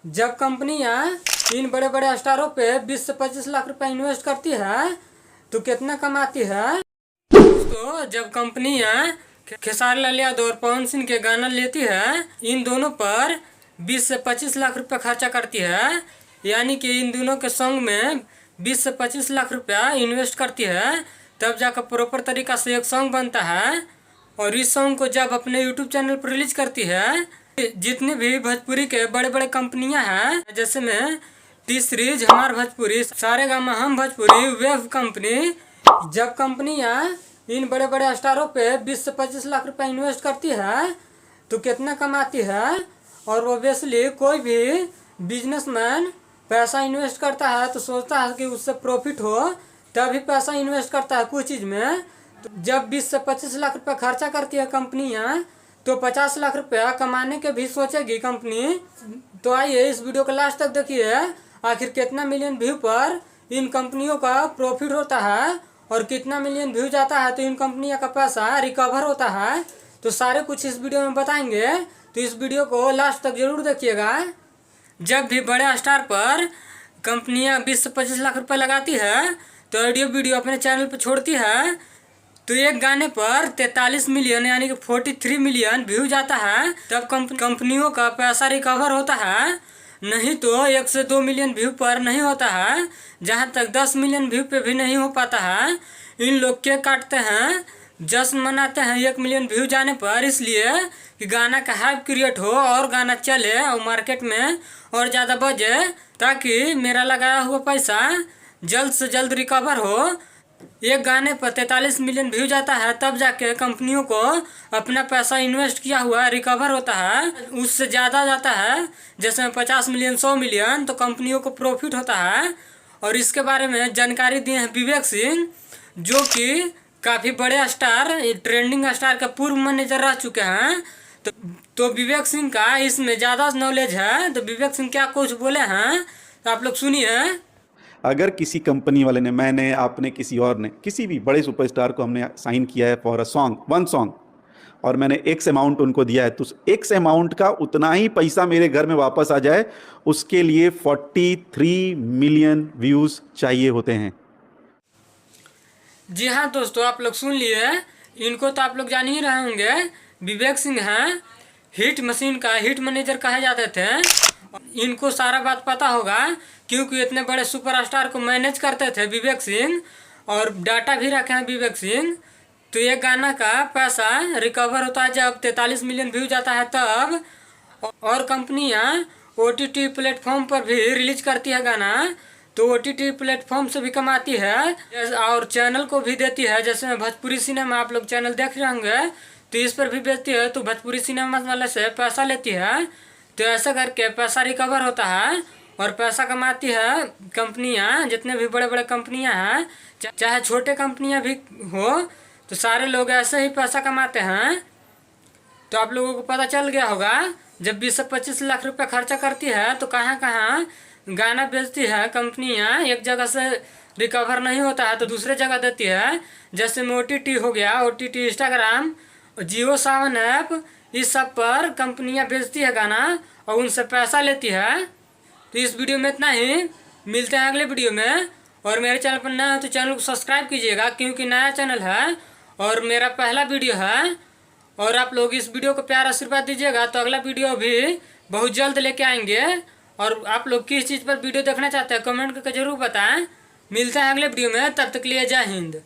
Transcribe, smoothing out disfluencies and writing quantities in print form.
जब कंपनियां इन बड़े बड़े स्टारों पे 20 से 25 लाख रुपए इन्वेस्ट करती है तो कितना कमाती है। दोस्तों, जब कंपनियां खेसारी लाल यादव और पवन सिंह के गाना लेती है, इन दोनों पर 20 से 25 लाख रुपए खर्चा करती है, यानी कि इन दोनों के सॉन्ग में 20 से 25 लाख रुपया इन्वेस्ट करती है, तब जाकर प्रॉपर तरीका से एक सॉन्ग बनता है। और इस सॉन्ग को जब अपने यूट्यूब चैनल पर रिलीज करती है, जितनी भी भोजपुरी के बड़े बड़े कंपनियां हैं, जैसे में टी सीरीज, हमार भोजपुरी, सारेगामा हम भोजपुरी, वेव कंपनी, जब कंपनियां इन बड़े बड़े स्टारों पे 20 से 25 लाख रुपए इन्वेस्ट करती है तो कितना कमाती है। और ओबियसली कोई भी बिजनेसमैन पैसा इन्वेस्ट करता है तो सोचता है कि उससे प्रॉफिट हो, तभी पैसा इन्वेस्ट करता है कोई चीज़ में। तो जब 20 से 25 लाख रुपए खर्चा करती है कंपनियां, तो 50 लाख रुपया कमाने के भी सोचेगी कंपनी। तो आइए इस वीडियो को लास्ट तक देखिए, आखिर कितना मिलियन व्यू पर इन कंपनियों का प्रॉफिट होता है और कितना मिलियन व्यू जाता है तो इन कंपनियों का पैसा रिकवर होता है। तो सारे कुछ इस वीडियो में बताएंगे, तो इस वीडियो को लास्ट तक जरूर देखिएगा। जब भी बड़े स्टार पर कंपनियां 20 से 25 लाख रुपए लगाती है तो ऑडियो वीडियो अपने चैनल पर छोड़ती है, तो एक गाने पर 43 मिलियन यानी कि 43 मिलियन व्यू जाता है, तब कंपनियों का पैसा रिकवर होता है। नहीं तो 1 से 2 मिलियन व्यू पर नहीं होता है, जहां तक 10 मिलियन व्यू पे भी नहीं हो पाता है। इन लोग केक काटते हैं, जश्न मनाते हैं 1 मिलियन व्यू जाने पर, इसलिए कि गाना का हाइप क्रिएट हो और गाना चले और मार्केट में और ज़्यादा बजे, ताकि मेरा लगाया हुआ पैसा जल्द से जल्द रिकवर हो। एक गाने पर 43 मिलियन व्यू जाता है, तब जाके कंपनियों को अपना पैसा इन्वेस्ट किया हुआ रिकवर होता है। उससे ज़्यादा जाता है, जैसे 50 मिलियन 100 मिलियन, तो कंपनियों को प्रॉफिट होता है। और इसके बारे में जानकारी दिए हैं विवेक सिंह, जो कि काफ़ी बड़े स्टार, ट्रेंडिंग स्टार का पूर्व मैनेजर रह चुके हैं। तो विवेक सिंह का इसमें ज़्यादा नॉलेज है, तो विवेक सिंह क्या कुछ बोले हैं तो आप लोग सुनिए। अगर किसी कंपनी वाले ने, मैंने, आपने, किसी और ने, किसी भी बड़े सुपरस्टार को हमने साइन किया है for a song, one song, और मैंने एक्स अमाउंट उनको दिया है, तो एक्स अमाउंट का उतना ही पैसा मेरे घर में वापस आ जाए, उसके लिए 43 मिलियन व्यूज़ चाहिए होते हैं। जी हाँ दोस्तों, आप लोग सुन लिए। इनको तो आप लोग जान ही रहे होंगे, विवेक सिंह हैं, हिट मशीन का हिट मैनेजर कहे जाते थे। इनको सारा बात पता होगा, क्योंकि इतने बड़े सुपरस्टार को मैनेज करते थे विवेक सिंह, और डाटा भी रखे हैं विवेक सिंह। तो ये गाना का पैसा रिकवर होता है जब 43 मिलियन व्यू जाता है तब। और कंपनियां OTT प्लेटफॉर्म पर भी रिलीज करती है गाना, तो OTT प्लेटफॉर्म से भी कमाती है और चैनल को भी देती है। जैसे भोजपुरी सिनेमा आप लोग चैनल देख रहे होंगे, तो इस पर भी बेचती है, तो भोजपुरी सिनेमा वाले से पैसा लेती है। तो ऐसा करके पैसा रिकवर होता है और पैसा कमाती है कंपनियां। जितने भी बड़े बड़े कंपनियां हैं, चाहे छोटे कंपनियां भी हो, तो सारे लोग ऐसे ही पैसा कमाते हैं। तो आप लोगों को पता चल गया होगा, जब 20 से 25 लाख रुपए खर्चा करती है तो कहाँ कहाँ गाना बेचती है कंपनियां। एक जगह से रिकवर नहीं होता है तो दूसरे जगह देती है। जैसे में OTT हो गया, OTT, इंस्टाग्राम, जियो सावन ऐप, इस सब पर कंपनियां बेचती है गाना और उनसे पैसा लेती है। तो इस वीडियो में इतना ही, मिलते हैं अगले वीडियो में। और मेरे चैनल पर नया हो तो चैनल को सब्सक्राइब कीजिएगा, क्योंकि नया चैनल है और मेरा पहला वीडियो है। और आप लोग इस वीडियो को प्यार आशीर्वाद दीजिएगा, तो अगला वीडियो भी बहुत जल्द लेके आएंगे। और आप लोग किस चीज़ पर वीडियो देखना चाहते हैं कमेंट करके जरूर बताएं। मिलते हैं अगले वीडियो में, तब तक के लिए जय हिंद।